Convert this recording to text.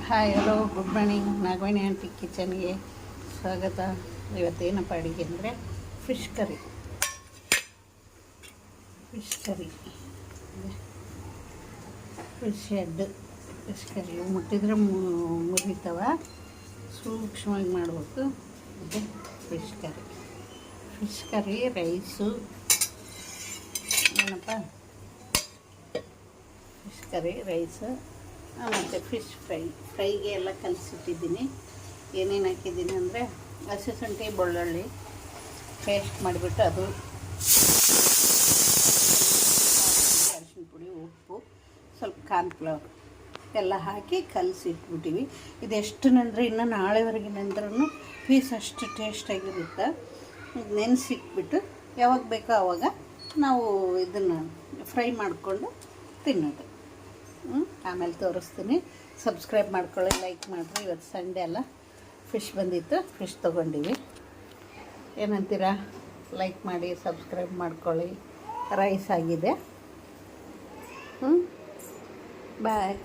Hi hello good morning. Nagavani aunty ಕಿಚನ್ಗೆ ಸ್ವಾಗತ. ಇವತ್ತೇನಪ್ಪ ಅಡುಗೆ ಅಂದರೆ fish curry. Fish head, fish curry ಮುಟ್ಟಿದ್ರೆ ಮುರಿತಾವ, ಸೂಕ್ಷ್ಮವಾಗಿ ಮಾಡಬೇಕು. ಇದು ಫಿಶ್ ಕರಿ ರೈಸು. ಏನಪ್ಪ ಫಿಶ್ ಕರಿ ರೈಸು ಮತ್ತು ಫಿಶ್ ಫ್ರೈಗೆ ಎಲ್ಲ ಕಲಸಿಟ್ಟಿದ್ದೀನಿ. ಏನೇನು ಹಾಕಿದ್ದೀನಿ ಅಂದರೆ ಹಸಿ ಶುಂಠಿ ಬೆಳ್ಳುಳ್ಳಿ ಪೇಸ್ಟ್ ಮಾಡಿಬಿಟ್ಟು, ಅದು ಅರಿಶಿನ ಪುಡಿ, ಉಪ್ಪು, ಸ್ವಲ್ಪ ಕಾರ್ನ್ಫ್ಲವರ್ ಎಲ್ಲ ಹಾಕಿ ಕಲಸಿಟ್ಬಿಟ್ಟಿವಿ. ಇದೆಷ್ಟು ನೆಂದರೆ ಇನ್ನು ನಾಳೆವರೆಗೆ ನೆಂದ್ರೂ ಪೀಸ್ ಅಷ್ಟು ಟೇಸ್ಟಾಗಿರುತ್ತೆ. ನೆನೆಸಿಟ್ಬಿಟ್ಟು ಯಾವಾಗ ಬೇಕೋ ಆವಾಗ ನಾವು ಇದನ್ನು ಫ್ರೈ ಮಾಡಿಕೊಂಡು ತಿನ್ನೋದು. ಆಮೇಲೆ ತೋರಿಸ್ತೀನಿ. ಸಬ್ಸ್ಕ್ರೈಬ್ ಮಾಡ್ಕೊಳ್ಳಿ, ಲೈಕ್ ಮಾಡಿರಿ. ಇವತ್ತು ಸಂಡೇ ಅಲ್ಲ, ಫಿಶ್ ಬಂದಿತ್ತು, ಫಿಶ್ ತೊಗೊಂಡಿವಿ. ಏನಂತೀರಾ? ಲೈಕ್ ಮಾಡಿ, ಸಬ್ಸ್ಕ್ರೈಬ್ ಮಾಡ್ಕೊಳ್ಳಿ. ರೈಸ್ ಆಗಿದೆ. ಬಾಯ್.